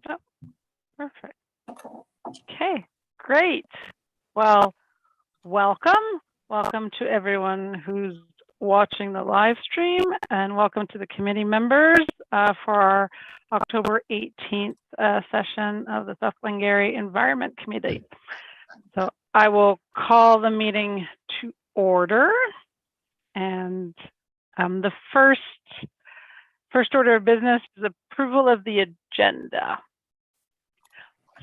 Oh, perfect. Okay, great. Well, welcome. Welcome to everyone who's watching the live stream, and welcome to the committee members for our October 18th session of the South Glengarry Environment Committee. So I will call the meeting to order, and the first order of business is approval of the agenda.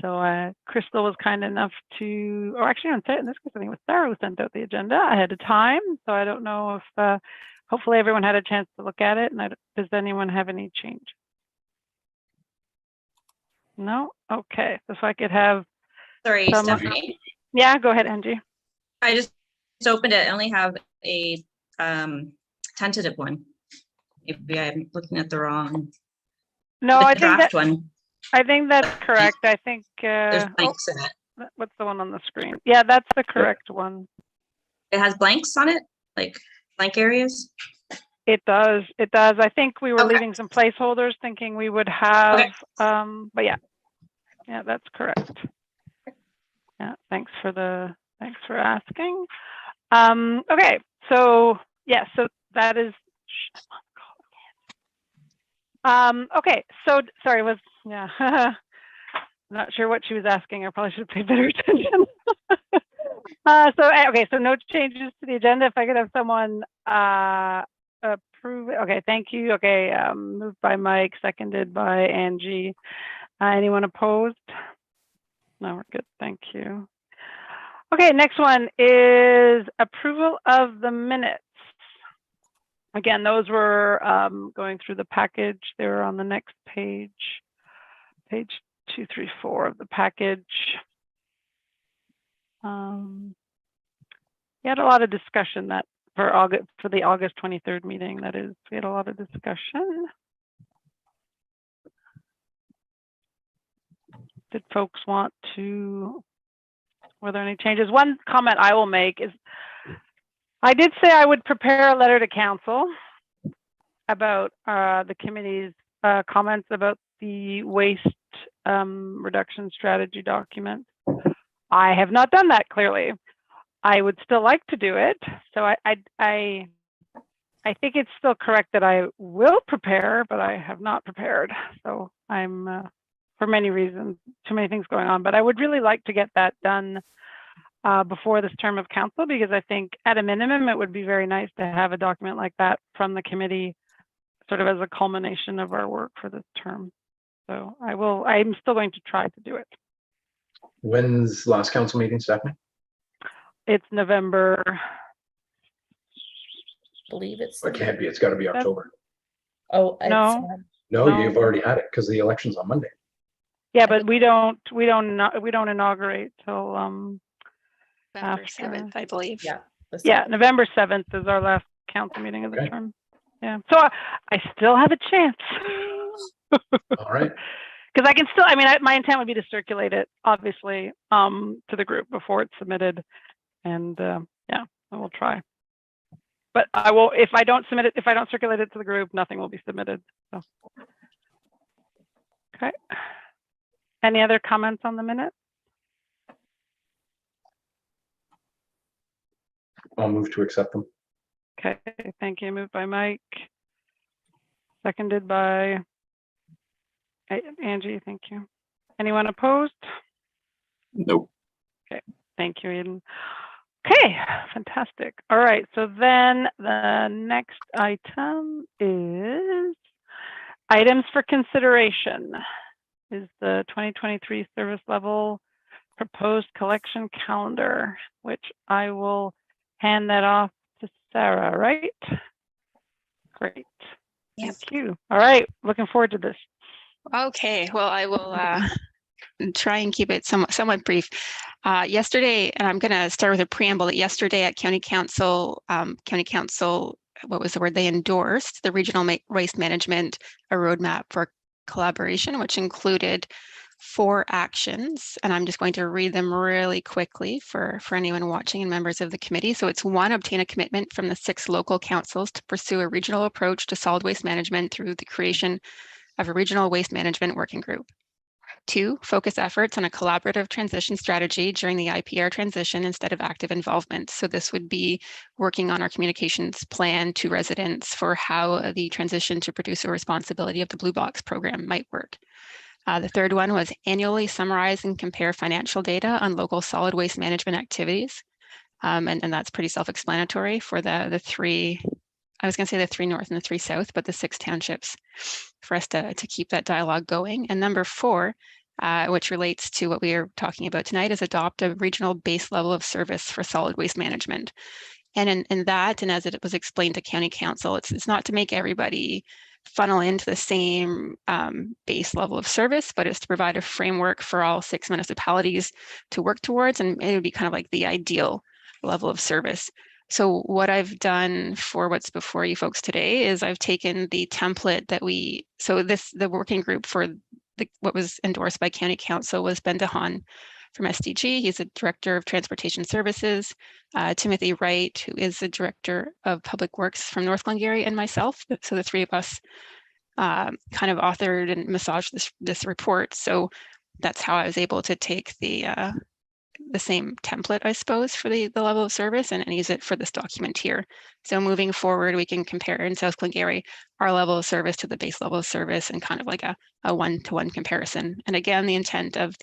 So Crystal was kind enough to, or actually in this case, I think it was Sarah who sent out the agenda ahead of time. So I don't know if, hopefully everyone had a chance to look at it. And does anyone have any change? No? Okay. So if I could have. Sorry, Stephanie. Yeah, go ahead, Angie. I just opened it. I only have a tentative one. Maybe I'm looking at the wrong. No, I think draft one. I think that's correct. I think there's blanks in it. What's the one on the screen? Yeah, that's the correct one. It has blanks on it, like blank areas. It does. It does. I think we were leaving some placeholders, thinking we would have. But yeah, that's correct. Yeah, thanks for asking. Okay, so yeah, so that is. Okay, so sorry, I'm not sure what she was asking. I probably should have paid better attention. So no changes to the agenda. If I could have someone approve it. Okay, thank you. Okay, moved by Mike, seconded by Angie. Anyone opposed? No, we're good. Thank you. Okay, next one is approval of the minutes. Again, those were going through the package. They were on the next page, page 234 of the package. We had a lot of discussion that for the August 23rd meeting. That is, we had a lot of discussion. Did folks want to? Were there any changes? One comment I will make is, I did say I would prepare a letter to council about the committee's comments about the waste reduction strategy document. I have not done that, clearly. I would still like to do it. So I think it's still correct that I will prepare, but I have not prepared. So I'm, for many reasons, too many things going on, but I would really like to get that done before this term of council, because I think at a minimum, it would be very nice to have a document like that from the committee sort of as a culmination of our work for this term. So I'm still going to try to do it. When's last council meeting, Stephanie? It's November. I believe it's. It can't be. It's got to be October. Oh, no. No, you've already had it because the election's on Monday. Yeah, but we don't inaugurate till November 7th, I believe. Yeah, November 7th is our last council meeting of the term. Yeah, so I still have a chance. All right. Because I can still, my intent would be to circulate it, obviously, to the group before it's submitted, and yeah, I will try. But I will, if I don't circulate it to the group, nothing will be submitted. So. Okay. Any other comments on the minute? I'll move to accept them. Okay, thank you. Moved by Mike. Seconded by Angie, thank you. Anyone opposed? Nope. Okay, thank you, Eden. Okay, fantastic. All right, so then the next item is items for consideration. Is the 2023 service level proposed collection calendar, which I will hand that off to Sarah, right? Great. Yep. Thank you. All right, looking forward to this. Okay, well, I will try and keep it somewhat brief. Yesterday, and I'm going to start with a preamble. Yesterday at County Council, what was the word? They endorsed the regional waste management, a roadmap for collaboration, which included 4 actions, and I'm just going to read them really quickly for anyone watching and members of the committee. So it's 1, obtain a commitment from the 6 local councils to pursue a regional approach to solid waste management through the creation of a regional waste management working group. 2, focus efforts on a collaborative transition strategy during the IPR transition instead of active involvement. So this would be working on our communications plan to residents for how the transition to producer responsibility of the Blue Box program might work. The third one was annually summarize and compare financial data on local solid waste management activities. And that's pretty self-explanatory for the 3, I was going to say the 3 north and the 3 south, but the 6 townships, for us to keep that dialogue going. And number 4, which relates to what we are talking about tonight, is adopt a regional base level of service for solid waste management. And in that, and as it was explained to County Council, it's not to make everybody funnel into the same base level of service, but it's to provide a framework for all 6 municipalities to work towards, and it would be kind of like the ideal level of service. So what I've done for what's before you folks today is I've taken the template that the working group for what was endorsed by County Council was Ben DeHaan from SDG. He's a Director of Transportation Services, Timothy Wright, who is the Director of Public Works from North Glengarry, and myself. So the 3 of us kind of authored and massaged this report. So that's how I was able to take the same template, I suppose, for the level of service and use it for this document here. So moving forward, we can compare in South Glengarry our level of service to the base level of service and kind of like a one-to-one comparison. And again, the intent of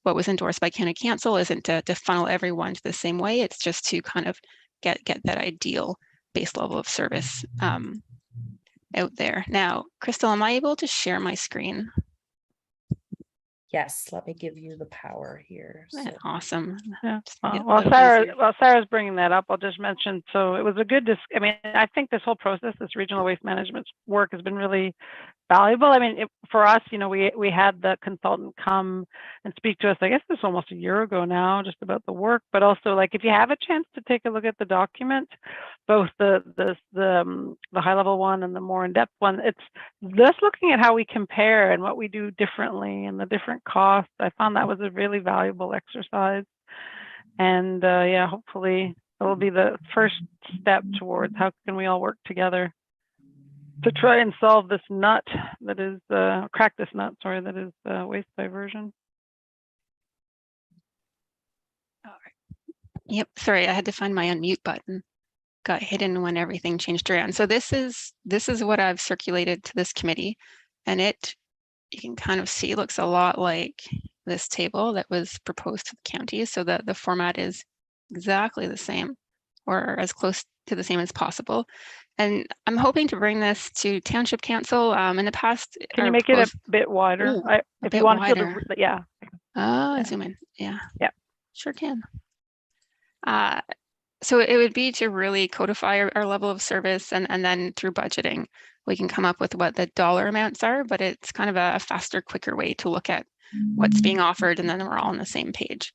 what was endorsed by County Council isn't to funnel everyone to the same way. It's just to kind of get that ideal base level of service out there. Now, Crystal, am I able to share my screen? Yes, let me give you the power here. So. Awesome. Yeah. Yeah, While that'll be easier. Sarah's bringing that up, I'll just mention, so it was a good, I mean, I think this whole process, this regional waste management work has been really valuable. I mean, for us, you know, we had the consultant come and speak to us, I guess this was almost a year ago now, just about the work, but also like, if you have a chance to take a look at the document, both the high level one and the more in-depth one, it's just looking at how we compare and what we do differently and the different costs. I found that was a really valuable exercise. And yeah, hopefully it will be the first step towards how can we all work together to try and solve this nut that is, crack this nut, sorry, that is waste diversion. All right. Yep, sorry, I had to find my unmute button. Got hidden when everything changed around. So this is what I've circulated to this committee, and you can kind of see looks a lot like this table that was proposed to the county. So the format is exactly the same or as close to the same as possible. And I'm hoping to bring this to Township Council. In the past, Can you make it a bit wider? Ooh, if you want to feel the, yeah. Oh, zoom in. Yeah. Yeah. Sure can. So it would be to really codify our level of service, and then through budgeting, we can come up with what the dollar amounts are, but it's kind of a faster, quicker way to look at what's being offered, and then we're all on the same page.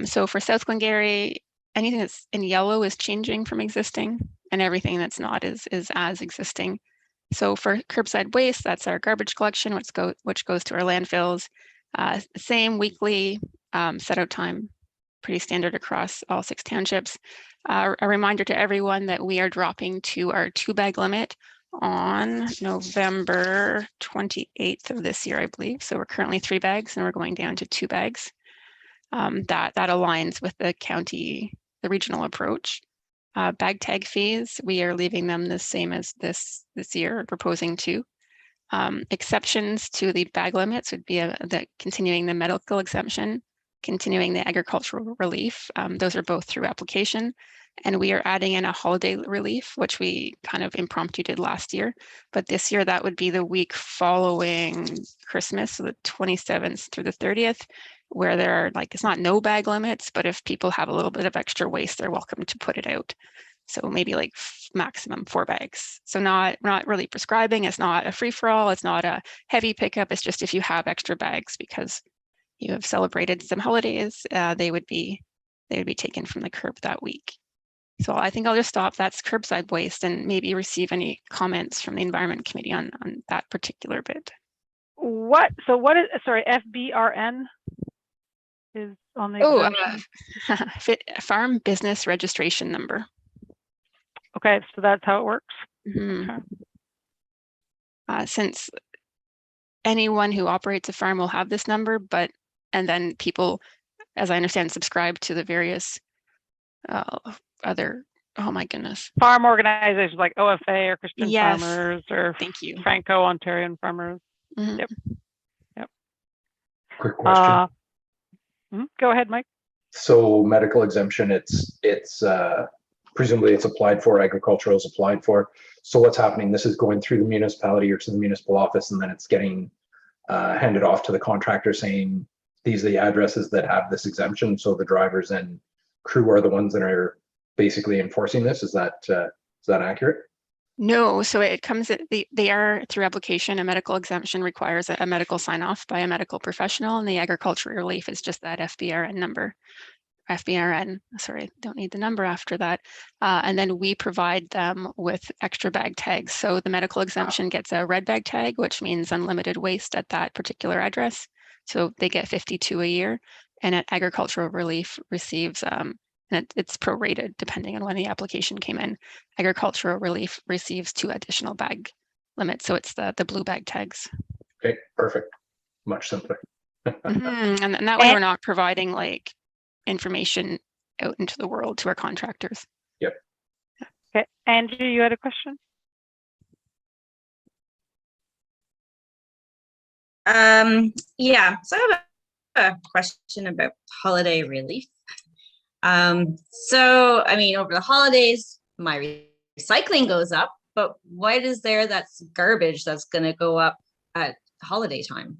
So for South Glengarry, anything that's in yellow is changing from existing, and everything that's not is as existing. So for curbside waste, that's our garbage collection, which goes to our landfills. Same weekly set out time, pretty standard across all 6 townships. A reminder to everyone that we are dropping to our 2-bag limit on November 28th of this year, I believe. So we're currently 3 bags and we're going down to 2 bags. That aligns with the county, the regional approach. Bag tag fees, we are leaving them the same as this year, proposing 2. Exceptions to the bag limits would be continuing the medical exemption, continuing the agricultural relief. Those are both through application. And we are adding in a holiday relief, which we kind of impromptu did last year. But this year, that would be the week following Christmas, so the 27th through the 30th, where there are, like, it's not no bag limits, but if people have a little bit of extra waste, they're welcome to put it out. So maybe like maximum 4 bags. So not really prescribing, it's not a free for all, it's not a heavy pickup, it's just if you have extra bags because you have celebrated some holidays, they would be taken from the curb that week. So I think I'll just stop. That's curbside waste, and maybe receive any comments from the Environment Committee on that particular bit. What is, sorry, FBRN is on the exemption? Farm Business Registration Number. Okay, so that's how it works. Mm-hmm. Okay. Since anyone who operates a farm will have this number, and then people, as I understand, subscribe to the various other, oh my goodness. Farm organizations like OFA or Christian Yes. Farmers or Thank you. Franco-Ontarian Farmers. Mhm. Yep. Quick question. Go ahead, Mike. So medical exemption, it's presumably it's applied for, agricultural is applied for. So what's happening? This is going through the municipality or to the municipal office, and then it's getting handed off to the contractor saying, these are the addresses that have this exemption. So the drivers and crew are the ones that are basically enforcing this. Is that accurate? No, so it comes, they are through application. A medical exemption requires a medical sign off by a medical professional, and the agricultural relief is just that FBRN number. FBRN, sorry, don't need the number after that. And then we provide them with extra bag tags. So the medical exemption gets a red bag tag, which means unlimited waste at that particular address. So they get 52 a year, and at agricultural relief receives, and it's prorated depending on when the application came in. Agricultural relief receives 2 additional bag limits. So it's the blue bag tags. Okay, perfect. Much simpler. Mhm. And that way we're not providing like information out into the world to our contractors. Okay, Angie, you had a question? Yeah, so I have a question about holiday relief. So, I mean, over the holidays, my recycling goes up, but what is there that's garbage that's going to go up at holiday time?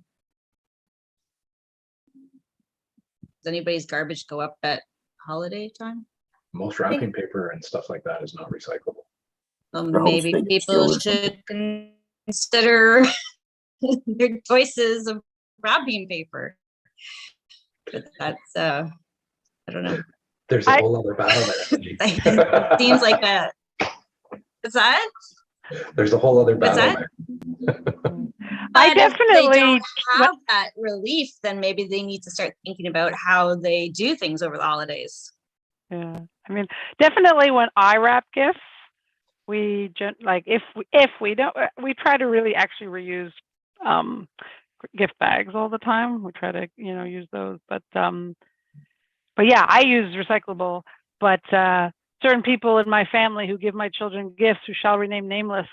Does anybody's garbage go up at holiday time? Most wrapping paper and stuff like that is not recyclable. Maybe people should consider their choices of wrapping paper. But that's, I don't know. There's a whole other battle there. It seems like a, what's that? There's a whole other What's battle that? there. I But if they definitely don't have that relief, then maybe they need to start thinking about how they do things over the holidays. Yeah, I mean, definitely when I wrap gifts, we like if we don't, we try to really actually reuse gift bags all the time. We try to use those, but yeah, I use recyclable. But certain people in my family who give my children gifts, who shall remain nameless,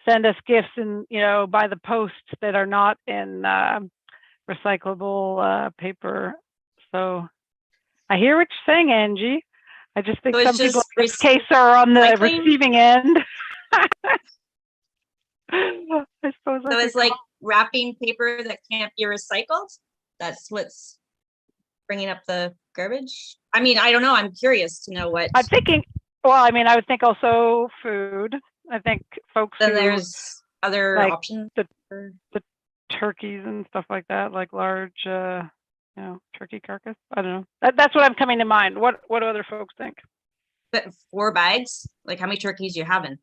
send us gifts in by the post that are not in recyclable paper. So I hear what you're saying, Angie. I just think So it's some people just in this case are on the recycling? receiving end. I suppose. So it's like wrapping paper that can't be recycled. That's what's bringing up the garbage. I mean, I don't know. I'm curious to know what. I'm thinking. Well, I mean, I would think also food. I think folks. Then who, there's other like, options. the turkeys and stuff like that, like large, turkey carcass. I don't know. That's what I'm coming to mind. What do other folks think? But 4 bags? Like how many turkeys you having?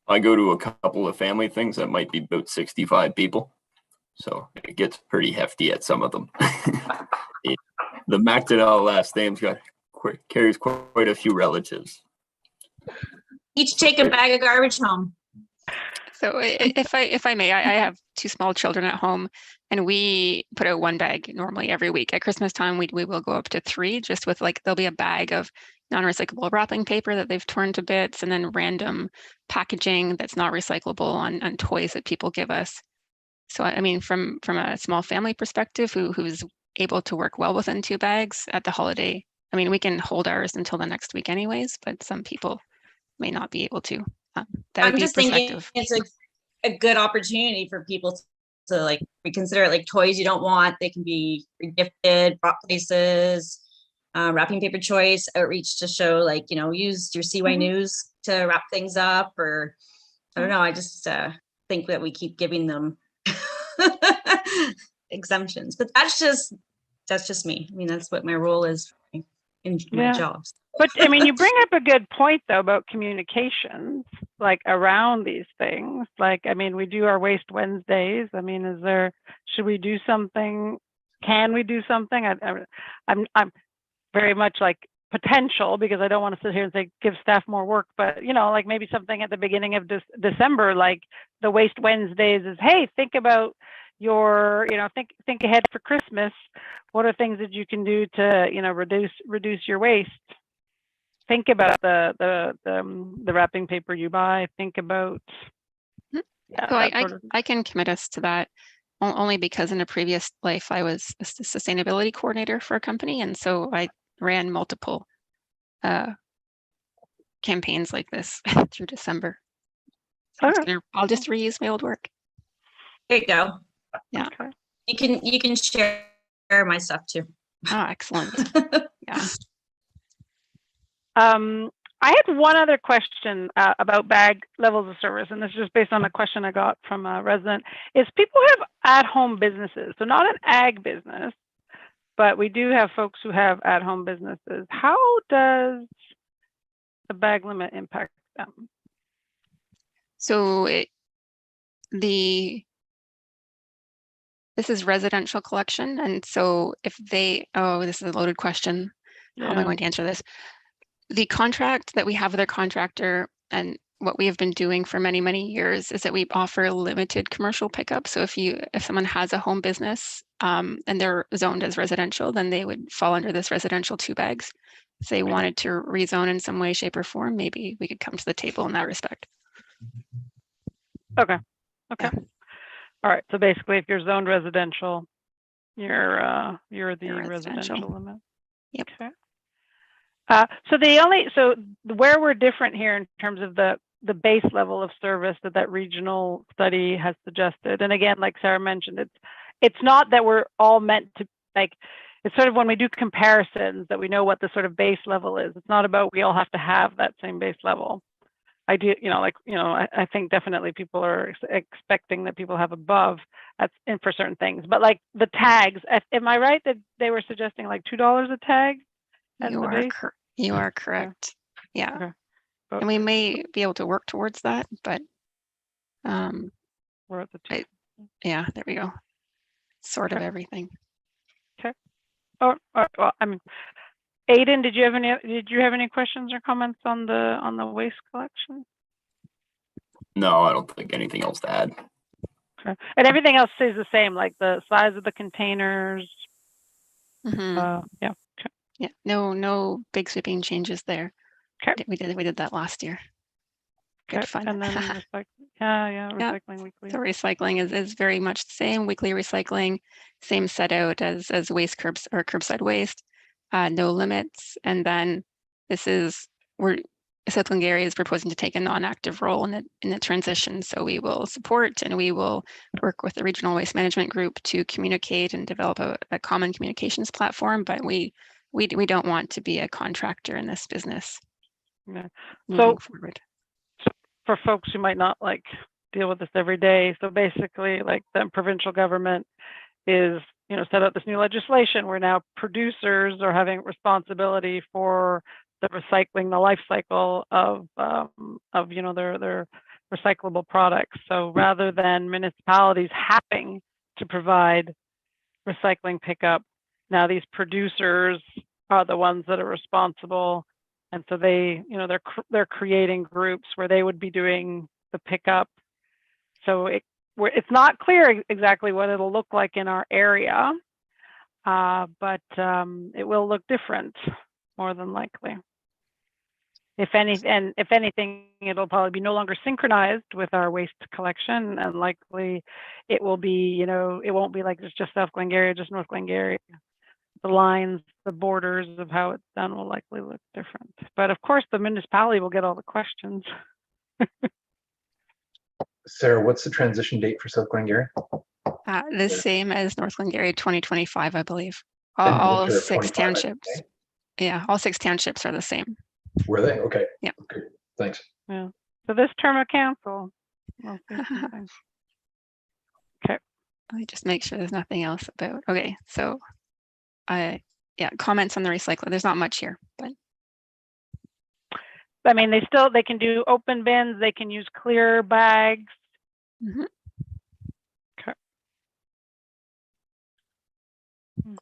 I go to a couple of family things that might be about 65 people. So it gets pretty hefty at some of them. The McDonald last name's carries quite a few relatives. Each take a bag of garbage home. So if I may, I have 2 small children at home, and we put out 1 bag normally every week. At Christmas time, we will go up to 3, just with there'll be a bag of non-recyclable wrapping paper that they've torn to bits, and then random packaging that's not recyclable on toys that people give us. So I mean, from a small family perspective, who's able to work well within 2 bags at the holiday, I mean, we can hold ours until the next week anyways, but some people may not be able to. That would I'm just thinking it's a good opportunity for people to reconsider like toys you don't want. They can be gifted, brought places, wrapping paper choice, outreach to show use your CY News to wrap things up, or I don't know. I just think that we keep giving them exemptions, but that's just me. I mean, that's what my role is in my jobs. But I mean, you bring up a good point though about communications, around these things. I mean, we do our Waste Wednesdays. I mean, should we do something? Can we do something? I'm very much potential, because I don't want to sit here and say give staff more work, but like maybe something at the beginning of December, like the Waste Wednesdays is, hey, think about your, think ahead for Christmas. What are things that you can do to, reduce your waste? Think about the wrapping paper you buy. Think about. Mhm. Yeah, So that sort of- I can commit us to that only because in a previous life I was a sustainability coordinator for a company, and so I ran multiple campaigns like this through December. So Okay. I'll just reuse my old work. There you go. Yeah. Okay. You can share my stuff too. Oh, excellent. Yeah. I had one other question about bag levels of service, and this is just based on a question I got from a resident. Is people have at-home businesses, so not an ag business, but we do have folks who have at-home businesses. How does the bag limit impact them? So this is residential collection, and so if they, this is a loaded question. How am I Yeah. going to answer this? The contract that we have with our contractor and what we have been doing for many, many years is that we offer limited commercial pickup. So if someone has a home business and they're zoned as residential, then they would fall under this residential 2 bags. If they wanted to rezone in some way, shape, or form, maybe we could come to the table in that respect. Okay. Yeah. All right. So basically, if you're zoned residential, you're the You're residential. residential limit. Yep. Okay. So where we're different here in terms of the base level of service that regional study has suggested, and again, like Sarah mentioned, it's not that we're all meant to, like, it's sort of when we do comparisons that we know what the sort of base level is. It's not about we all have to have that same base level. I do, I think definitely people are expecting that people have above and for certain things, but like the tags, am I right that they were suggesting like $2 a tag? You are correct. Yeah. Okay. And we may be able to work towards that, but we're at the 2. yeah, there we go. Sort of everything. Oh, well, I mean, Aiden, did you have any questions or comments on the waste collection? No, I don't think anything else to add. Okay. And everything else stays the same, like the size of the containers. Mhm. Yeah. Okay. Yeah, no big sweeping changes there. Okay. We did that last year. Good Okay. fun. And then recycling weekly. So recycling is very much the same. Weekly recycling, same set out as waste curbside waste, no limits. And then South Glengarry is proposing to take a non-active role in the transition. So we will support and we will work with the regional waste management group to communicate and develop a common communications platform. But we don't want to be a contractor in this business. Yeah. Moving forward. For folks who might not like deal with this every day, so basically, like the provincial government is, set up this new legislation where now producers are having responsibility for the recycling, the life cycle of their recyclable products. So rather than municipalities having to provide recycling pickup, now these producers are the ones that are responsible. And so they're creating groups where they would be doing the pickup. So it's not clear exactly what it'll look like in our area, but it will look different, more than likely. If anything, it'll probably be no longer synchronized with our waste collection, and likely it will be, it won't be like it's just South Glengarry, just North Glengarry. The lines, the borders of how it's done will likely look different. But of course, the municipality will get all the questions. Sarah, what's the transition date for South Glengarry? The same as North Glengarry 2025, I believe. And All winter of 6 25, I think, townships. Yeah, all 6 townships are the same. Were they? Okay. Yeah. Okay. Thanks. Yeah. So this term of council. We'll see something. Okay. Let me just make sure there's nothing else about. Okay, so comments on the recycler. There's not much here, but I mean, they can do open bins. They can use clear bags. Mhm. Okay.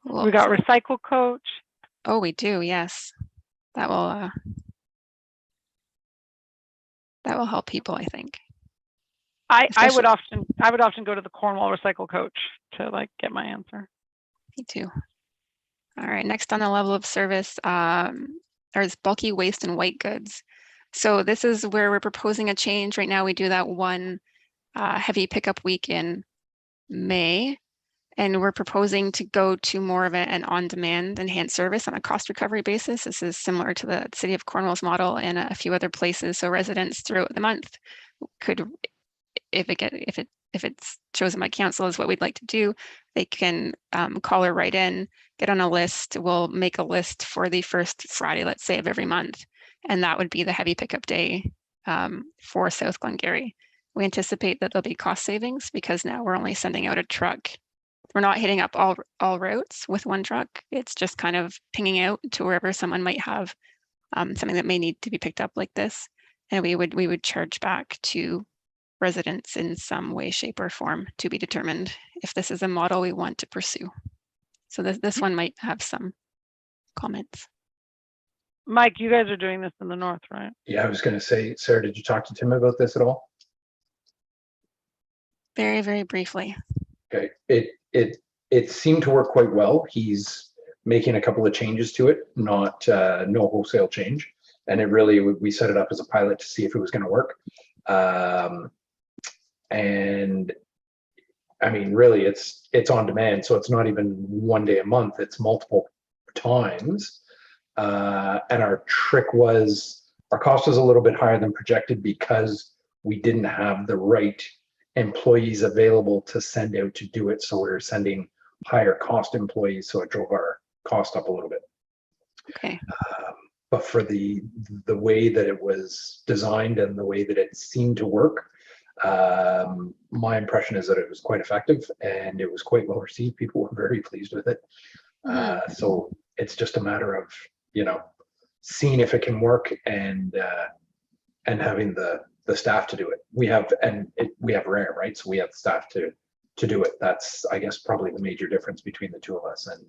Cool. We got Recycle Coach. Oh, we do. Yes. That will help people, I think. I would often go to the Cornwall Recycle Coach to like get my answer. Me too. All right, next on the level of service, there's bulky waste and white goods. So this is where we're proposing a change. Right now we do that one heavy pickup week in May, and we're proposing to go to more of an on-demand enhanced service on a cost recovery basis. This is similar to the City of Cornwall's model and a few other places. So residents throughout the month could, if it's chosen by council is what we'd like to do, they can call or write in, get on a list. We'll make a list for the first Friday, let's say, of every month. And that would be the heavy pickup day for South Glengarry. We anticipate that there'll be cost savings because now we're only sending out a truck. We're not hitting up all routes with one truck. It's just kind of pinging out to wherever someone might have something that may need to be picked up like this. And we would charge back to residents in some way, shape, or form to be determined if this is a model we want to pursue. So this one might have some comments. Mike, you guys are doing this in the north, right? Yeah, I was going to say, Sarah, did you talk to Tim about this at all? Very, very briefly. Okay, it seemed to work quite well. He's making a couple of changes to it, not no wholesale change, and it really, we set it up as a pilot to see if it was going to work. And I mean, really, it's on demand, so it's not even one day a month; it's multiple times. And our trick was our cost was a little bit higher than projected because we didn't have the right employees available to send out to do it. So we were sending higher cost employees, so it drove our cost up a little bit. Okay. But for the way that it was designed and the way that it seemed to work, my impression is that it was quite effective and it was quite well received. People were very pleased with it. So it's just a matter of, you know, seeing if it can work and having the staff to do it. We have Rare, right? So we have the staff to do it. That's, I guess, probably the major difference between the two of us. And,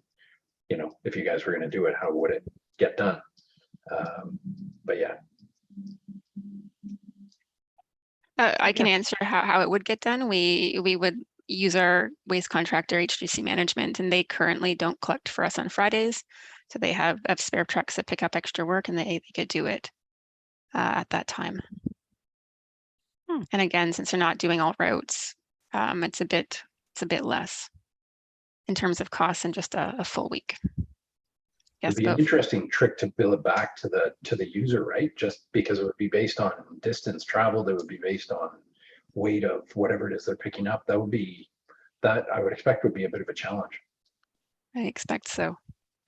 you know, if you guys were going to do it, how would it get done? But yeah. I can answer how it would get done. We would use our waste contractor, HGC Management, and they currently don't collect for us on Fridays. So they have spare trucks that pick up extra work and they could do it at that time. And again, since they're not doing all routes, it's a bit less in terms of costs than just a full week. Yes, It'd be an interesting trick to bill it back to the user, right? Just because it would be based on distance traveled, it would be based on weight of whatever it is they're picking up. That I would expect would be a bit of a challenge. I expect so.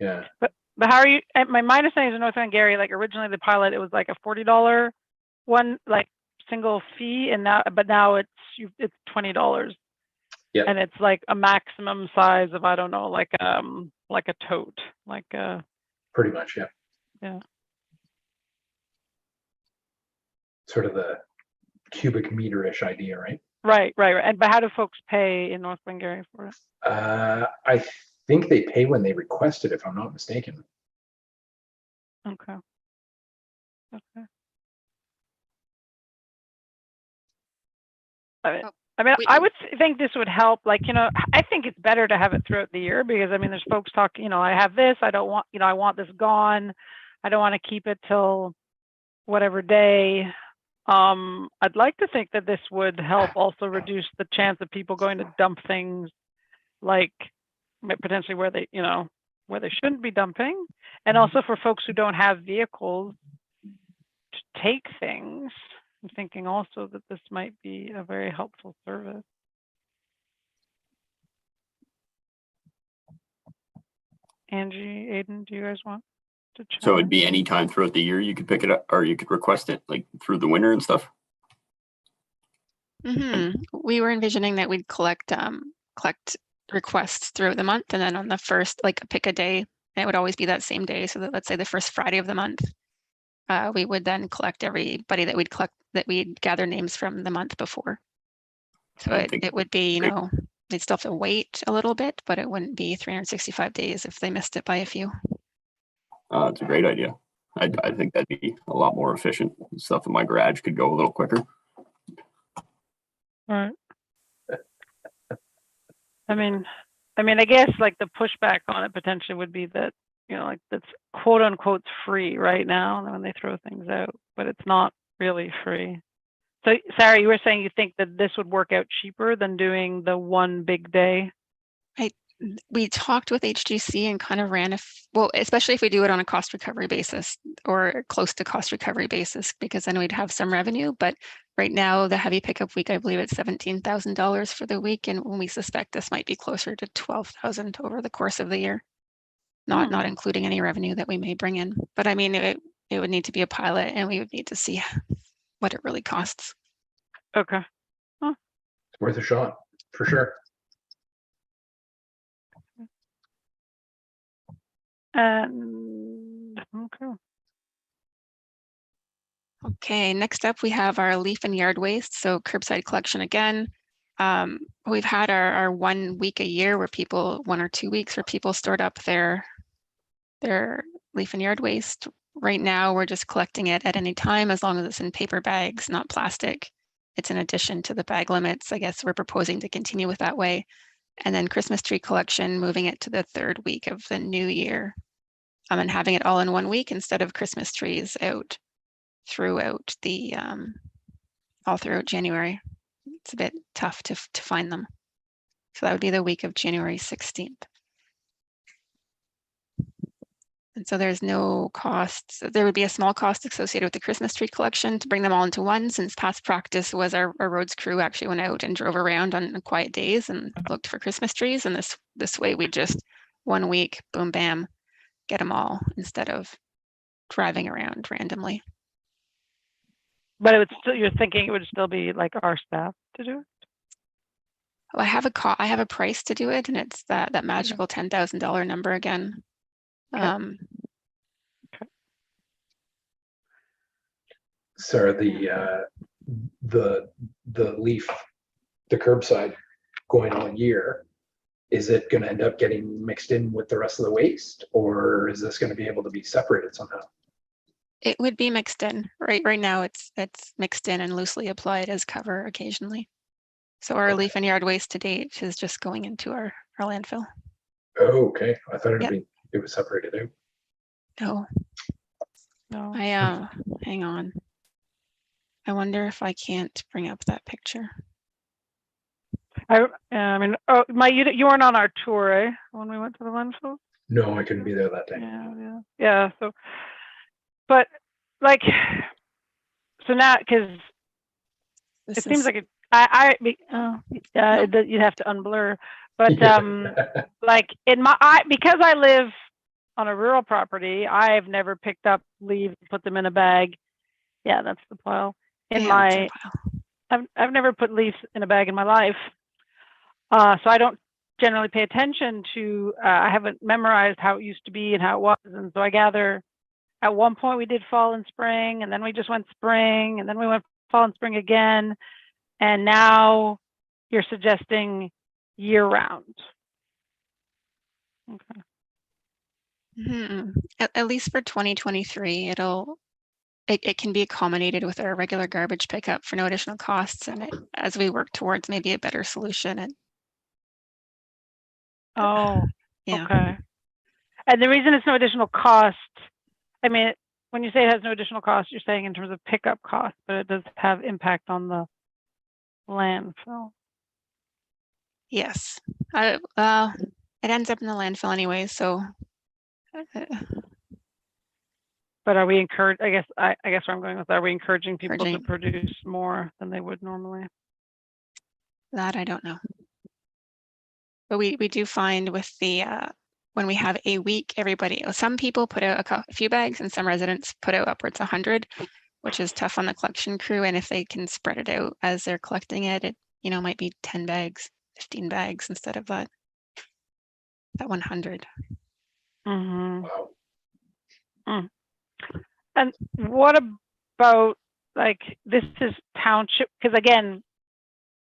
Yeah. But how are you? My understanding is in North Glengarry, like originally the pilot, it was like a $40 one, like single fee, and now it's $20. Yeah. And it's like a maximum size of, I don't know, like a tote, like a. Pretty much, yeah. Yeah. Sort of the cubic meter-ish idea, right? Right. And but how do folks pay in North Glengarry for it? I think they pay when they request it, if I'm not mistaken. Okay. I mean, I would think this would help. Like, you know, I think it's better to have it throughout the year because, I mean, there's folks talking, you know, I have this, I don't want, you know, I want this gone. I don't want to keep it till whatever day. I'd like to think that this would help also reduce the chance of people going to dump things like potentially where they shouldn't be dumping. And also for folks who don't have vehicles to take things. I'm thinking also that this might be a very helpful service. Angie, Aiden, do you guys want to chat? So it'd be any time throughout the year you could pick it up, or you could request it, like through the winter and stuff. We were envisioning that we'd collect requests throughout the month, and then on the first, like pick a day, and it would always be that same day. So that, let's say the first Friday of the month, we would then collect everybody that we'd gather names from the month before. So it would be, you know, they'd still have to wait a little bit, but it wouldn't be 365 days if they missed it by a few. It's a great idea. I think that'd be a lot more efficient. Stuff in my garage could go a little quicker. Right. I mean, I guess like the pushback on it potentially would be that, you know, like that's quote unquote free right now when they throw things out, but it's not really free. So Sarah, you were saying you think that this would work out cheaper than doing the one big day? We talked with HGC and kind of ran well, especially if we do it on a cost recovery basis or close to cost recovery basis, because then we'd have some revenue. But right now, the heavy pickup week, I believe it's $17,000 for the week, and we suspect this might be closer to 12,000 over the course of the year, not including any revenue that we may bring in. But I mean, it would need to be a pilot, and we would need to see what it really costs. Okay. It's worth a shot for sure. And okay. Okay, next up we have our leaf and yard waste, so curbside collection again. We've had our 1 week a year where people, 1 or 2 weeks where people stored up their leaf and yard waste. Right now, we're just collecting it at any time as long as it's in paper bags, not plastic. It's in addition to the bag limits. I guess we're proposing to continue with that way. And then Christmas tree collection, moving it to the 3rd week of the new year. And having it all in 1 week instead of Christmas trees out throughout the all throughout January. It's a bit tough to find them. So that would be the week of January 16th. And so there's no costs. There would be a small cost associated with the Christmas tree collection to bring them all into one, since past practice was our roads crew actually went out and drove around on quiet days and looked for Christmas trees. And this way we just 1 week, boom, bam, get them all instead of driving around randomly. But it would still, you're thinking it would still be like our staff to do it? Well, I have a price to do it, and it's that magical $10,000 number again. Okay. Sarah, the leaf, the curbside going all year, is it going to end up getting mixed in with the rest of the waste, or is this going to be able to be separated somehow? It would be mixed in. Right now, it's mixed in and loosely applied as cover occasionally. So our leaf and yard waste to date is just going into our landfill. Oh, okay. I thought it was separated out. No. No. Hang on. I wonder if I can't bring up that picture. I mean, oh, you weren't on our tour, eh? When we went to the landfill? No, I couldn't be there that day. Yeah. So, but like, so now, because it seems like it, you'd have to unblur, but like because I live on a rural property, I've never picked up leaves, put them in a bag. Yeah, that's the pile. I've never put leaves in a bag in my life, so I don't generally pay attention to. I haven't memorized how it used to be and how it was, and so I gather. At one point we did fall and spring, and then we just went spring, and then we went fall and spring again, and now you're suggesting year round. Okay. Mm-hmm. At least for 2023, it can be accommodated with our regular garbage pickup for no additional costs, and as we work towards maybe a better solution. Oh, yeah. Okay. And the reason it's no additional cost, I mean, when you say it has no additional cost, you're saying in terms of pickup cost, but it does have impact on the landfill. Yes. It ends up in the landfill anyway, so. But are we encouraged? I guess where I'm going with that, are we encouraging people to produce more than they would normally? That I don't know. But we do find with the when we have a week, some people put out a few bags, and some residents put out upwards 100, which is tough on the collection crew. And if they can spread it out as they're collecting it, it might be 10 bags, 15 bags instead of that 100. Mm-hmm. Wow. And what about, like, this is township? Because again,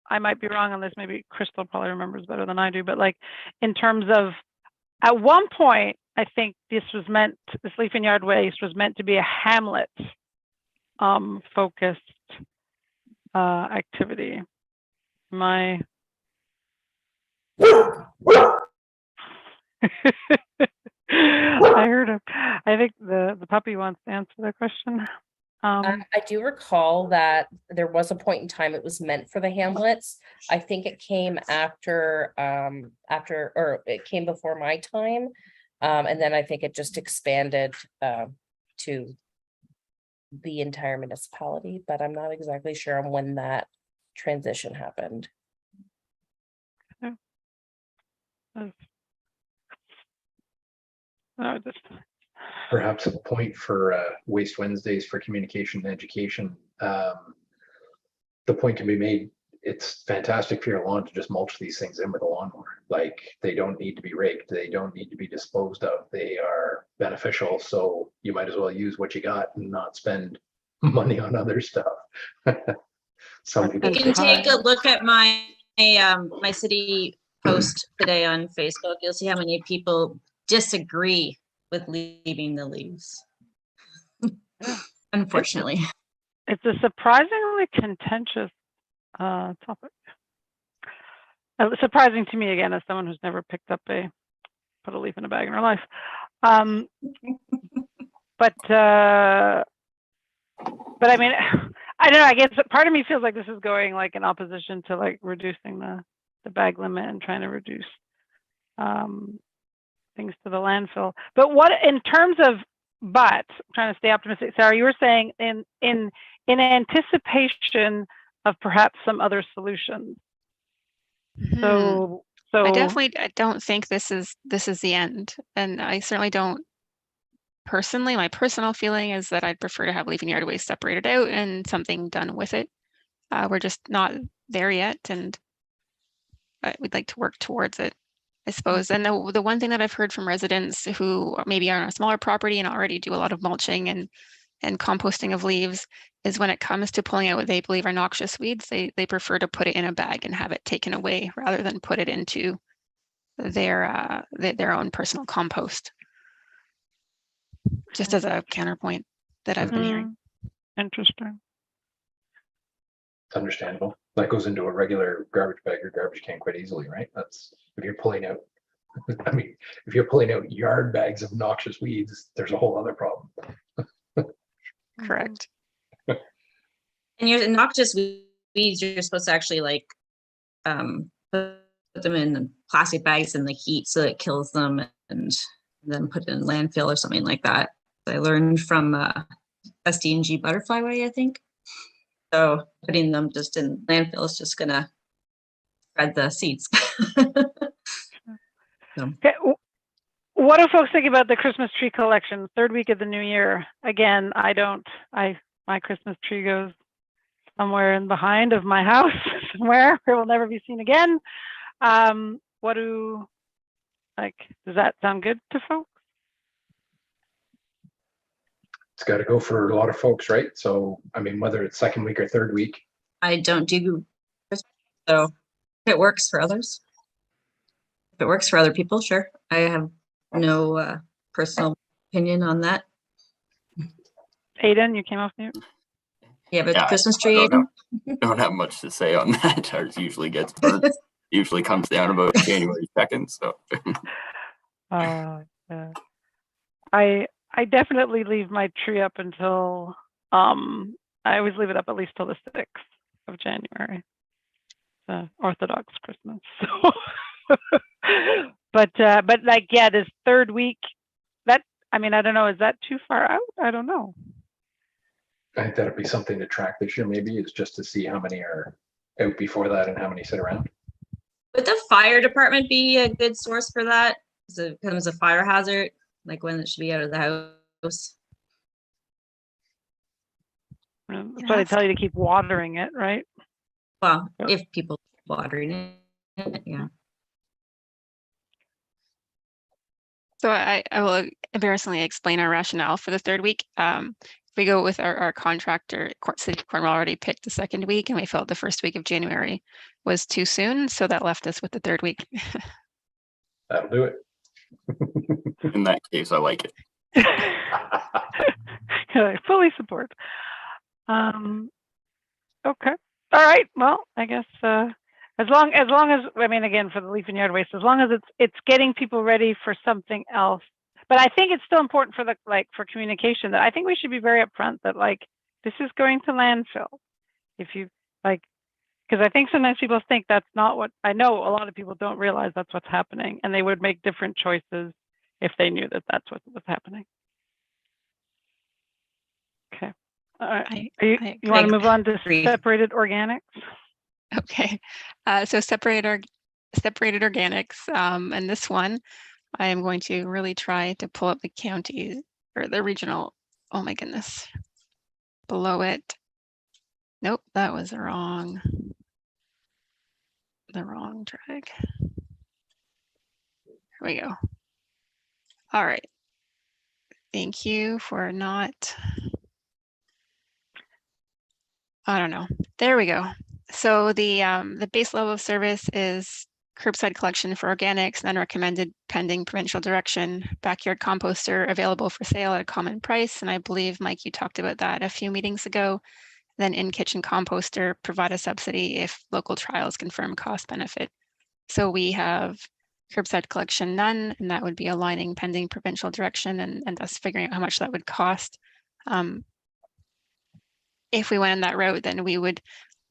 I might be wrong on this. Maybe Crystal probably remembers better than I do. But like, in terms of At one point, I think this leaf and yard waste was meant to be a hamlet focused activity. I heard him. I think the puppy wants to answer the question. I do recall that there was a point in time it was meant for the hamlets. I think it came after, or it came before my time. And then I think it just expanded to the entire municipality, but I'm not exactly sure on when that transition happened. No, just Perhaps a point for Waste Wednesdays for communication and education. The point can be made, it's fantastic for your lawn to just mulch these things in with a lawnmower. Like, they don't need to be raked, they don't need to be disposed of, they are beneficial, so you might as well use what you got and not spend money on other stuff. Some people You can take a look at my my city post today on Facebook. You'll see how many people disagree with leaving the leaves. Unfortunately. it's a surprisingly contentious topic. Surprising to me, again, as someone who's never put a leaf in a bag in her life. But I mean, I don't know, I guess part of me feels like this is going like in opposition to like reducing the bag limit and trying to reduce things to the landfill. But what in terms of, but trying to stay optimistic, Sarah, you were saying in anticipation of perhaps some other solutions. So I don't think this is the end, and I certainly don't. Personally, my personal feeling is that I'd prefer to have leaf and yard waste separated out and something done with it. We're just not there yet, and we'd like to work towards it, I suppose. And the one thing that I've heard from residents who maybe are on a smaller property and already do a lot of mulching and composting of leaves is when it comes to pulling out what they believe are noxious weeds, they prefer to put it in a bag and have it taken away rather than put it into their own personal compost. Just as a counterpoint that I've been hearing. Interesting. It's understandable. That goes into a regular garbage bag or garbage can quite easily, right? That's if you're pulling out, I mean, if you're pulling out yard bags of noxious weeds, there's a whole other problem. Correct. And your noxious weeds, you're supposed to actually like put them in plastic bags in the heat so it kills them, and then put it in landfill or something like that. I learned from SDNG Butterfly Way, I think. So putting them just in landfill is just gonna spread the seeds. Okay. What do folks think about the Christmas tree collection, third week of the new year? Again, my Christmas tree goes somewhere in behind of my house, somewhere it will never be seen again. Does that sound good to folks? It's got to go for a lot of folks, right? So, I mean, whether it's second week or third week. I don't do Christmas, so if it works for others. If it works for other people, sure. I have no personal opinion on that. Aidan, you came off mute. Yeah, but the Christmas tree. Don't have much to say on that. Ours usually gets burnt. Usually comes down about January 2nd. So. Yeah. I definitely leave my tree up until I always leave it up at least till the 6th of January. Orthodox Christmas. So but like, yeah, this third week, I don't know, is that too far out? I don't know. I think that'd be something to track this year, maybe, is just to see how many are out before that and how many sit around. Would the fire department be a good source for that? Because it becomes a fire hazard, like when it should be out of the house. That's why they tell you to keep watering it, right? Well, if people keep watering it, yeah. So I will embarrassingly explain our rationale for the third week. We go with our contractor, City of Cornwall already picked the second week, and we felt the first week of January was too soon. So that left us with the third week. That'll do it. In that case, I like it. I fully support. Okay. All right. Well, I guess as long as I mean, again, for the leaf and yard waste, as long as it's getting people ready for something else. But I think it's still important for for communication that I think we should be very upfront that this is going to landfill. If you because I think sometimes people think that's not what I know. A lot of people don't realize that's what's happening, and they would make different choices if they knew that that's what was happening. Okay. All right. You want to move on to agree. separated organics? Okay, so separated organics, and this one, I am going to really try to pull up the county or the regional. Oh my goodness, below it. Nope, that was the wrong drag. Here we go. All right. Thank you for not. I don't know. There we go. So the base level of service is curbside collection for organics, then recommended pending provincial direction, backyard composter available for sale at a common price. And I believe, Mike, you talked about that a few meetings ago. Then in-kitchen composter, provide a subsidy if local trials confirm cost benefit. So we have curbside collection none, and that would be aligning pending provincial direction and thus figuring out how much that would cost. If we went in that route, then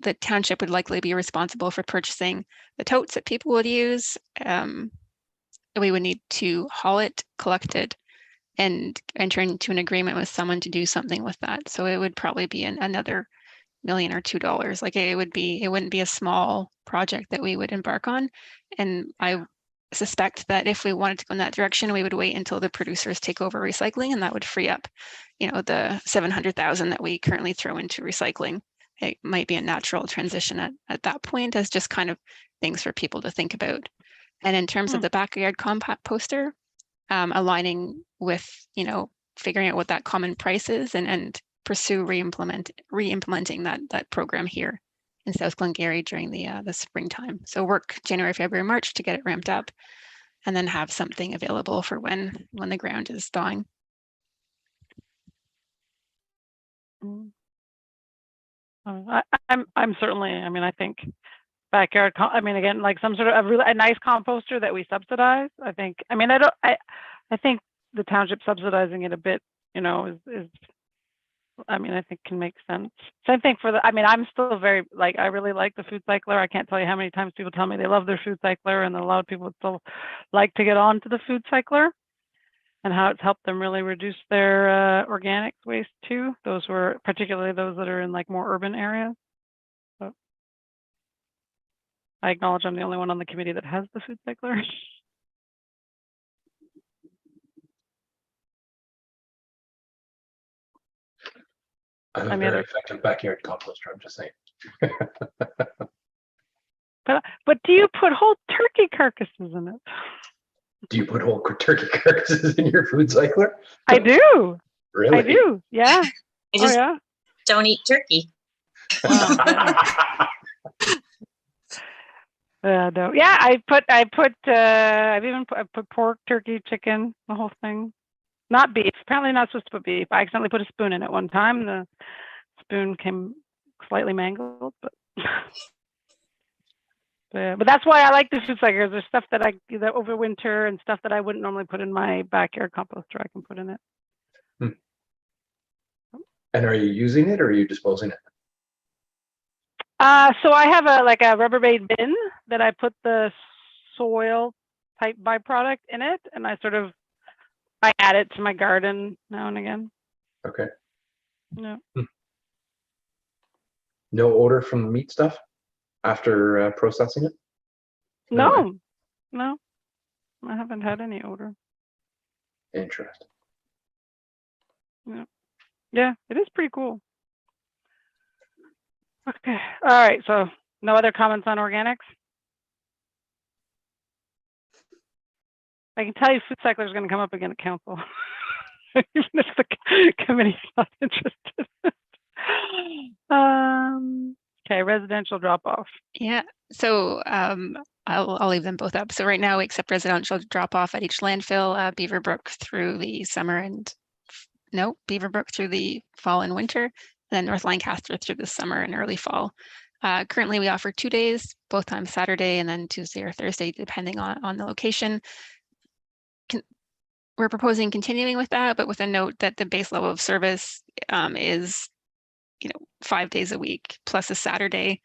the township would likely be responsible for purchasing the totes that people would use. We would need to haul it, collect it, and enter into an agreement with someone to do something with that. So it would probably be another $1 million or $2 million. Like it wouldn't be a small project that we would embark on. And I suspect that if we wanted to go in that direction, we would wait until the producers take over recycling, and that would free up, the 700,000 that we currently throw into recycling. It might be a natural transition at that point, as just kind of things for people to think about. And in terms of the backyard composter, aligning with, figuring out what that common price is and pursue re-implementing that program here in South Glengarry during the springtime. So work January, February, March to get it ramped up, and then have something available for when the ground is thawing. I'm certainly. I mean, I think backyard. Again, like some sort of a nice composter that we subsidize. I think. I mean, I think the township subsidizing it a bit, is. I think can make sense. Same thing for I'm still very I really like the food cycler. I can't tell you how many times people tell me they love their food cycler, and a lot of people still like to get on to the food cycler, and how it's helped them really reduce their organics waste too. Those were particularly those that are in more urban areas. So I acknowledge I'm the only one on the committee that has the food cycler. I'm a very effective backyard composter, I'm just saying. But do you put whole turkey carcasses in it? Do you put whole turkey carcasses in your food cycler? I do. Really? I do. Yeah. I just yeah. don't eat turkey. No. Yeah, I've even put pork, turkey, chicken, the whole thing. Not beef. Apparently not supposed to put beef. I accidentally put a spoon in it one time. The spoon came slightly mangled, but but that's why I like the food cyclers. There's stuff that that over winter and stuff that I wouldn't normally put in my backyard composter. I can put in it. And are you using it or are you disposing it? So I have a Rubbermaid bin that I put the soil type byproduct in it, and I add it to my garden now and again. Okay. No. No odor from the meat stuff after processing it? No. I haven't had any odor. Interesting. Yeah, it is pretty cool. Okay. All right. So no other comments on organics? I can tell you food cycler is going to come up again at council, even if the committee's not interested. Okay, residential drop off. Yeah. So I'll leave them both up. So right now we accept residential drop off at each landfill, Beaverbrook through the summer and Beaverbrook through the fall and winter, and then North Lancaster through the summer and early fall. Currently we offer 2 days, both on Saturday and then Tuesday or Thursday, depending on the location. We're proposing continuing with that, but with a note that the base level of service is, 5 days a week plus a Saturday,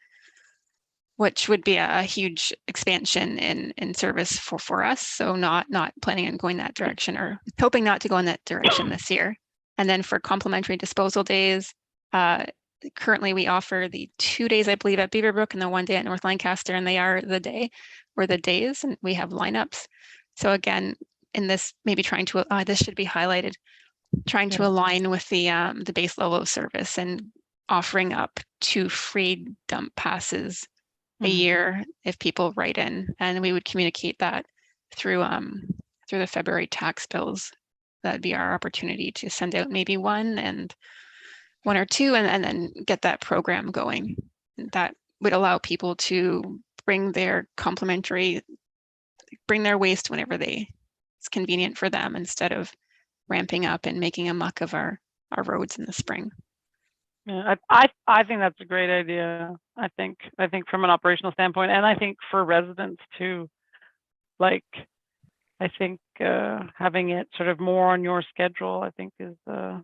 which would be a huge expansion in service for us. So not planning on going that direction, or hoping not to go in that direction this year. And then for complimentary disposal days, currently we offer the 2 days, I believe, at Beaverbrook and the 1 day at North Lancaster, and they are the days, and we have lineups. So again, in this, maybe trying to, this should be highlighted, trying to align with the base level of service and offering up 2 free dump passes a year if people write in, and we would communicate that through the February tax bills. That'd be our opportunity to send out maybe 1 or 2 and then get that program going. That would allow people to bring their waste whenever it's convenient for them, instead of ramping up and making a muck of our roads in the spring. Yeah, I think that's a great idea. I think from an operational standpoint, and I think for residents too, like, I think having it sort of more on your schedule, I think is I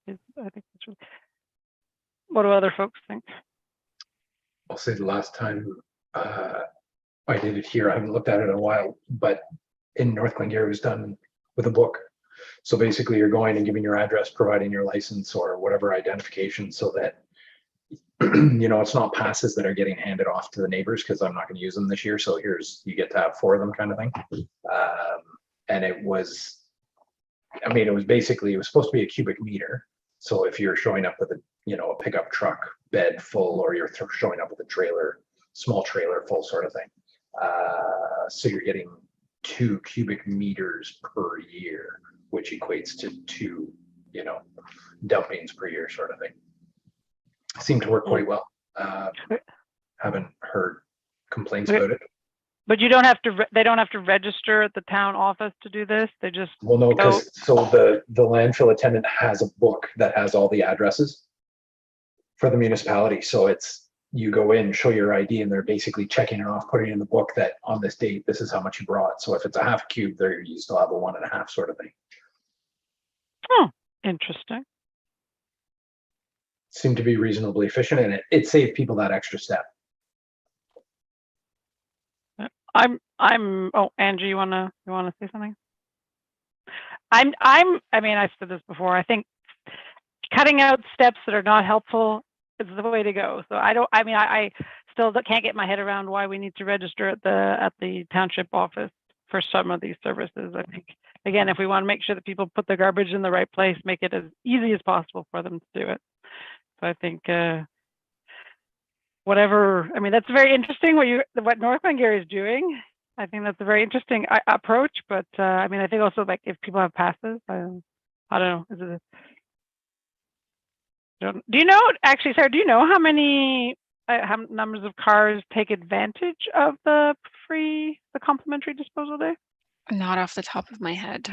think it's really, what do other folks think? I'll say the last time I did it here, I haven't looked at it in a while, but in North Glengarry it was done with a book. So basically you're going and giving your address, providing your license or whatever identification, so that it's not passes that are getting handed off to the neighbors because I'm not going to use them this year. So you get to have 4 of them, kind of thing. And it was supposed to be a cubic meter. So if you're showing up with a pickup truck bed full, or you're showing up with a trailer, small trailer full sort of thing. So you're getting 2 cubic meters per year, which equates to 2, dumpings per year sort of thing. Seemed to work quite well. Haven't heard complaints about it. But you don't have to, they don't have to register at the town office to do this? They just no, because the landfill attendant has a book that has all the addresses for the municipality. So you go in, show your ID, and they're basically checking it off, putting in the book that on this date, this is how much you brought. So if it's a half cube, there you still have a 1.5 sort of thing. Oh, interesting. Seemed to be reasonably efficient, and it saved people that extra step. Oh, Angie, you wanna say something? I've said this before. I think cutting out steps that are not helpful is the way to go. So I still can't get my head around why we need to register at the township office for some of these services. I think, again, if we want to make sure that people put their garbage in the right place, make it as easy as possible for them to do it. So I think that's very interesting what North Glengarry is doing. I think that's a very interesting approach, but I think also, like, if people have passes, I don't know. Do you know, actually, Sarah, do you know how many numbers of cars take advantage of the complimentary disposal day? Not off the top of my head.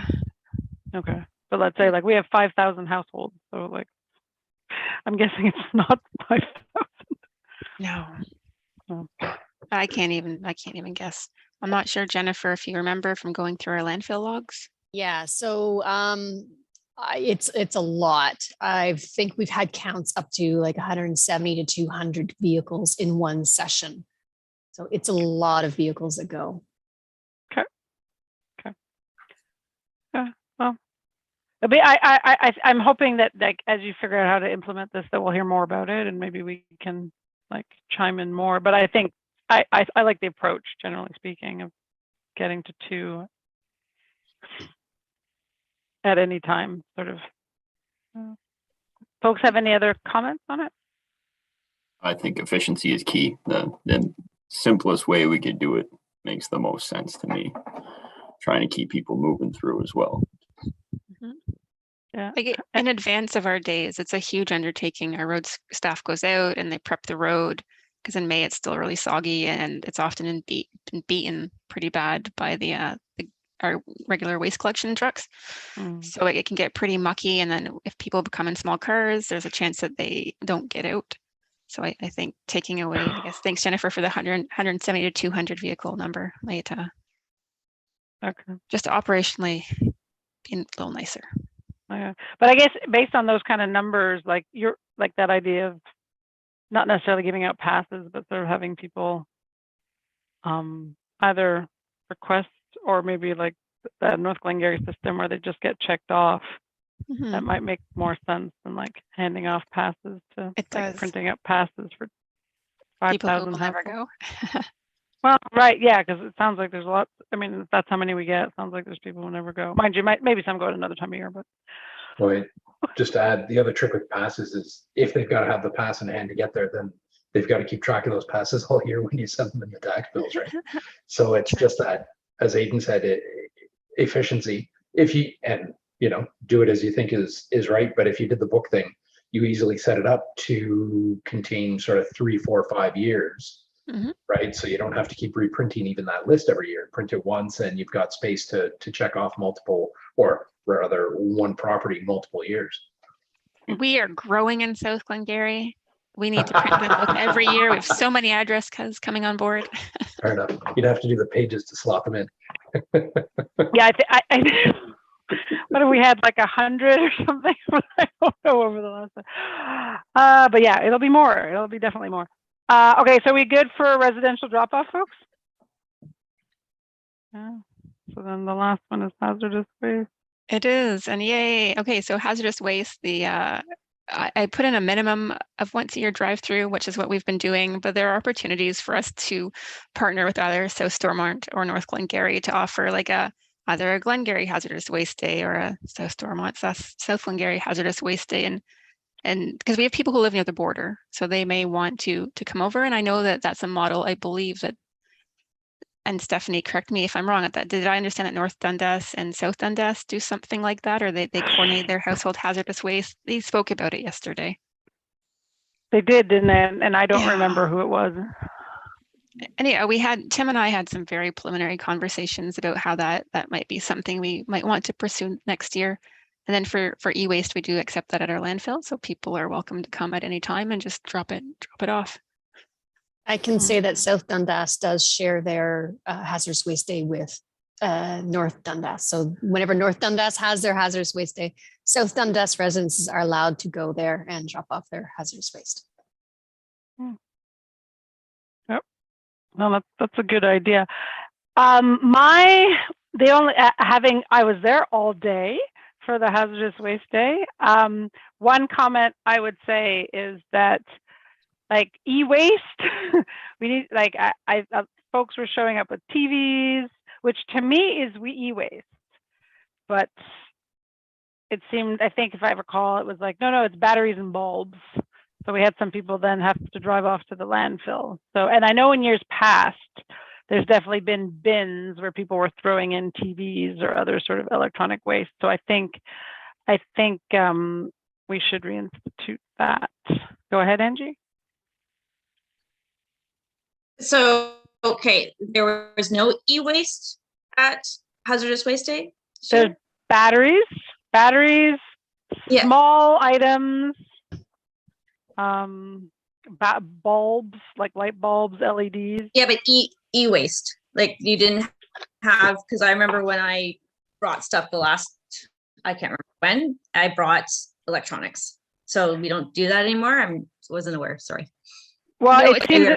Okay, but let's say, like, we have 5,000 households, so, like, I'm guessing it's not 5,000. No. Oh. I can't even guess. I'm not sure, Jennifer, if you remember from going through our landfill logs. Yeah, so it's a lot. I think we've had counts up to like 170 to 200 vehicles in one session. So it's a lot of vehicles that go. Okay. Yeah, well, I'm hoping that, like, as you figure out how to implement this, that we'll hear more about it, and maybe we can, like, chime in more. But I think I like the approach, generally speaking, of getting to 2 at any time, sort of. Folks have any other comments on it? I think efficiency is key. The simplest way we could do it makes the most sense to me. Trying to keep people moving through as well. Yeah. Like, in advance of our days, it's a huge undertaking. Our road staff goes out and they prep the road because in May it's still really soggy and it's often been beaten pretty bad by our regular waste collection trucks. So it can get pretty mucky, and then if people come in small cars, there's a chance that they don't get out. So I think taking away, I guess, thanks Jennifer for the 170 to 200 vehicle number might Okay. just operationally be a little nicer. Okay. But I guess based on those kind of numbers, like you're like that idea of not necessarily giving out passes, but sort of having people either request or maybe like the North Glengarry system where they just get checked off. That might make more sense than like handing off passes to It like does. printing up passes for People who 5,000 will never households. go. Well, right, yeah, because it sounds like there's a lot. I mean, if that's how many we get, it sounds like there's people who never go. Mind you, maybe some go at another time of year, but Well, just to add, the other trick with passes is if they've got to have the pass in hand to get there, then they've got to keep track of those passes all year when you send them in the tax bills, right? So it's just that, as Aiden said, efficiency. If you, and you know, do it as you think is right. But if you did the book thing, you easily set it up to contain sort of 3, 4, 5 years. Right, so you don't have to keep reprinting even that list every year. Print it once, and you've got space to check off multiple, or rather, one property multiple years. We are growing in South Glengarry. We need to print the book every year. We have so many address codes coming on board. Fair enough. You'd have to do the pages to slot them in. yeah, I what if we had like 100 or something? I don't know over the last time. But yeah, it'll be more. It'll be definitely more. Okay, so we good for residential drop-off, folks? Yeah. So then the last one is hazardous waste. It is, and yay. Okay, so hazardous waste, I put in a minimum of once a year drive-through, which is what we've been doing, but there are opportunities for us to partner with either South Stormont or North Glengarry to offer like either a Glengarry hazardous waste day or a South Stormont, South Glengarry hazardous waste day. And because we have people who live near the border, so they may want to come over. And I know that that's a model, I believe that, and Stephanie, correct me if I'm wrong at that. Did I understand that North Dundas and South Dundas do something like that, or they coordinate their household hazardous waste? They spoke about it yesterday. They did, didn't they? And I don't remember who it was. And yeah, Tim and I had some very preliminary conversations about how that might be something we might want to pursue next year. And then for e-waste, we do accept that at our landfill. So people are welcome to come at any time and just drop it off. I can say that South Dundas does share their hazardous waste day with North Dundas. So whenever North Dundas has their hazardous waste day, South Dundas residents are allowed to go there and drop off their hazardous waste. Yep. Well, that's a good idea. I was there all day for the hazardous waste day. One comment I would say is that like e-waste, we need like folks were showing up with TVs, which to me is e-waste, but it seemed, I think if I recall, it was like, no, it's batteries and bulbs. So we had some people then have to drive off to the landfill. So, and I know in years past, there's definitely been bins where people were throwing in TVs or other sort of electronic waste. So I think we should reinstitute that. Go ahead, Angie. So, okay, there was no e-waste at hazardous waste day? There's batteries, Yeah. small items, bulbs, like light bulbs, LEDs. Yeah, but e-waste, like you didn't have, because I remember when I brought stuff I can't remember when, I brought electronics. So we don't do that anymore. I wasn't aware, sorry. Well, No, it seems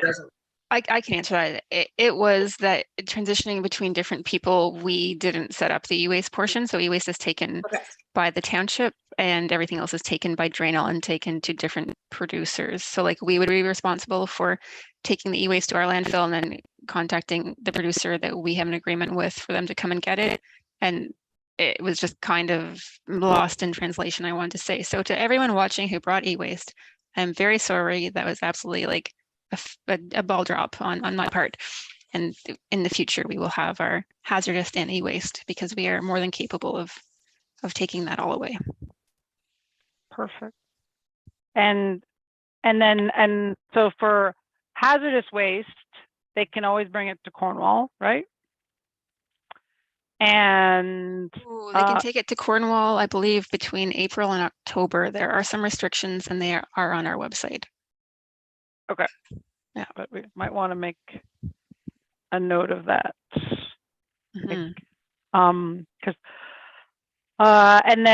I can answer that. It was that transitioning between different people, we didn't set up the e-waste portion. So e-waste is taken by the township and everything else is taken by Draenor and taken to different producers. So like we would be responsible for taking the e-waste to our landfill and then contacting the producer that we have an agreement with for them to come and get it. And it was just kind of lost in translation, I want to say. So to everyone watching who brought e-waste, I'm very sorry. That was absolutely like a ball drop on my part. And in the future, we will have our hazardous and e-waste because we are more than capable of taking that all away. perfect. And so for hazardous waste, they can always bring it to Cornwall, right? And Ooh, they can take it to Cornwall, I believe, between April and October. There are some restrictions and they are on our website. but we might want to make a note of that. Mhm. Because and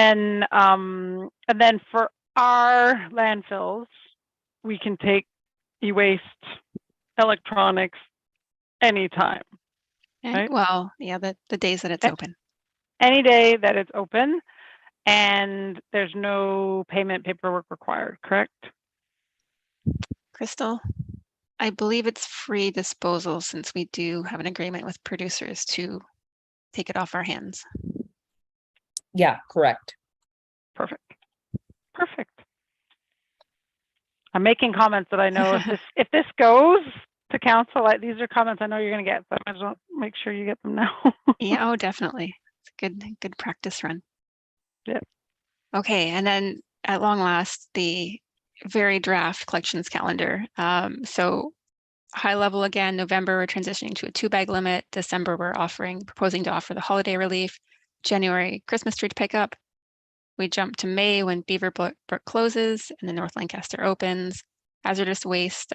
then for our landfills, we can take e-waste, electronics anytime, And- right? Well, yeah, the days that it's Eh. open. Any day that it's open, and there's no payment paperwork required, correct? Crystal, I believe it's free disposal since we do have an agreement with producers to take it off our hands. Yeah, correct. Perfect. Perfect. I'm making comments that I know if this goes to council, like these are comments I know you're going to get, so I might as well make sure you get them now. Yeah, oh, definitely. It's a good practice run. Yeah. Okay, and then at long last, the very draft collections calendar. So high level again, November, we're transitioning to a 2-bag limit. December, we're proposing to offer the holiday relief. January, Christmas tree pickup. We jump to May when Beaverbrook closes and the North Lancaster opens. Hazardous waste,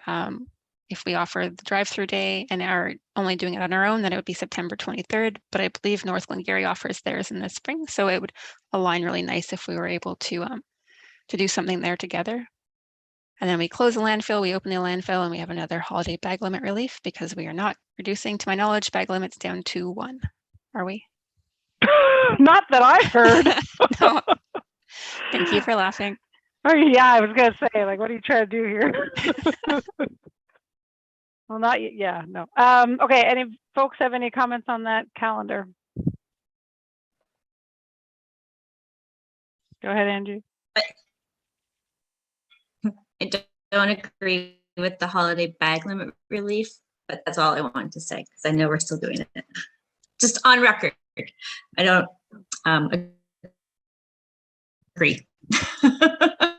if we offer the drive-through day and are only doing it on our own, then it would be September 23rd. But I believe North Glengarry offers theirs in the spring, so it would align really nice if we were able to do something there together. And then we close the landfill, we open the landfill, and we have another holiday bag limit relief because we are not reducing, to my knowledge, bag limits down to 1. Are we? Not that I've heard. No. Thank you for laughing. Oh yeah, I was gonna say, like, what are you trying to do here? Well, not yet. Yeah, no. Okay. Any folks have any comments on that calendar? Go ahead, Angie. I don't agree with the holiday bag limit relief, but that's all I wanted to say because I know we're still doing it. Just on record, I don't agree.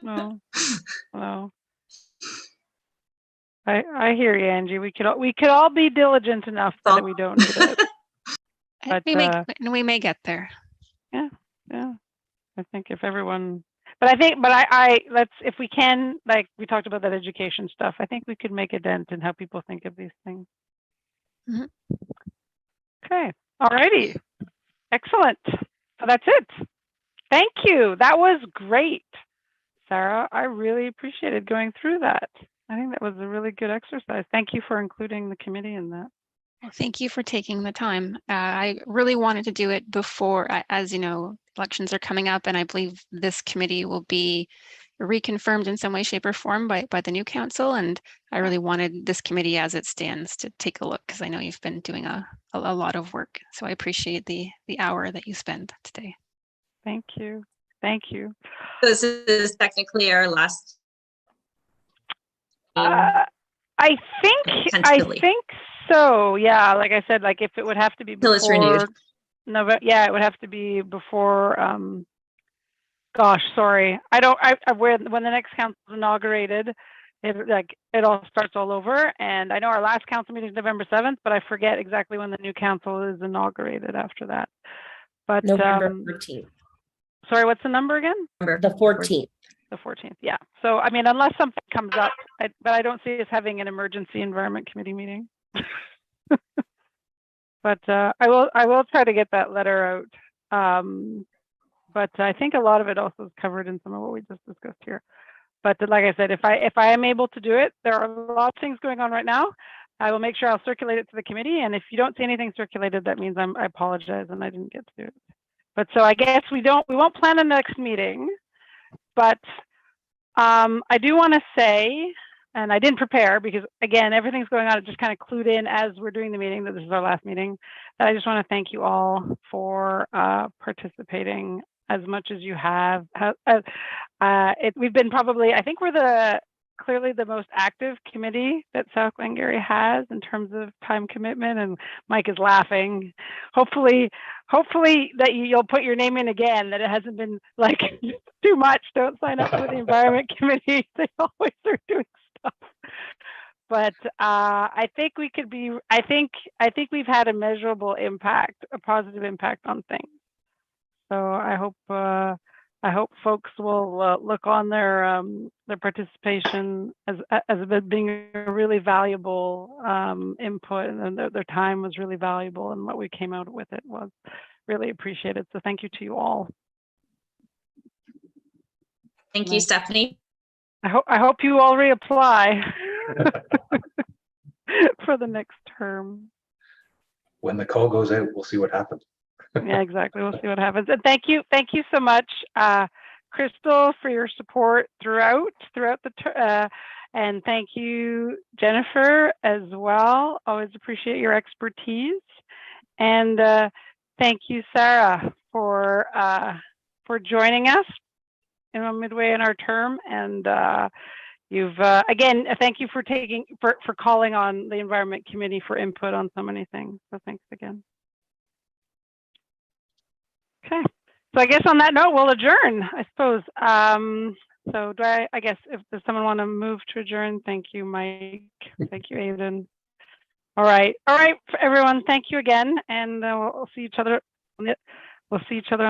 No. No. I hear you, Angie. We could all be diligent enough that we don't need it. But, we may get there. Yeah. I think if everyone, but I let's, if we can, like we talked about that education stuff, I think we could make a dent in how people think of these things. Mhm. Okay. All righty. Excellent. So that's it. Thank you. That was great, Sarah. I really appreciated going through that. I think that was a really good exercise. Thank you for including the committee in that. Well, thank you for taking the time. I really wanted to do it before, as you know, elections are coming up, and I believe this committee will be reconfirmed in some way, shape, or form by the new council. And I really wanted this committee as it stands to take a look because I know you've been doing a lot of work. So I appreciate the hour that you spend today. Thank you. Thank you. This is technically our last. I think so. Yeah, like I said, like if it would have to be Till it's renewed. before November, yeah, it would have to be before. Gosh, sorry, when the next council is inaugurated, it all starts all over. And I know our last council meeting is November 7th, but I forget exactly when the new council is inaugurated after that. But November 14th, sorry, what's the number again? the 14th. The 14th, yeah. So, I mean, unless something comes up, but I don't see us having an emergency environment committee meeting. But I will try to get that letter out. But I think a lot of it also is covered in some of what we just discussed here. But like I said, if I am able to do it, there are a lot of things going on right now. I will make sure I'll circulate it to the committee. And if you don't see anything circulated, that means I apologize and I didn't get to do it. But so I guess we won't plan a next meeting. But I do want to say, and I didn't prepare because again, everything's going on. It just kind of clued in as we're doing the meeting that this is our last meeting. That I just want to thank you all for participating as much as you have. We've been probably, I think we're clearly the most active committee that South Glengarry has in terms of time commitment, and Mike is laughing. Hopefully that you'll put your name in again, that it hasn't been like too much. Don't sign up for the environment committee. They always are doing stuff. but I think we could be. I think we've had a measurable impact, a positive impact on things. So I hope folks will look on their participation as being a really valuable input, and their time was really valuable, and what we came out with it was really appreciated. So thank you to you all. Thank you, Stephanie. I hope you all reapply for the next term. When the call goes out, we'll see what happens. Yeah, exactly. We'll see what happens. And thank you so much, Crystal, for your support throughout the and thank you, Jennifer, as well. Always appreciate your expertise. And thank you, Sarah, for joining us midway in our term. And you've again, thank you for calling on the Environment Committee for input on so many things. So thanks again. Okay, so I guess on that note, we'll adjourn, I suppose. So I guess does someone want to move to adjourn? Thank you, Mike. Thank you, Aidan. All right, everyone. Thank you again, and we'll see each other. We'll see each other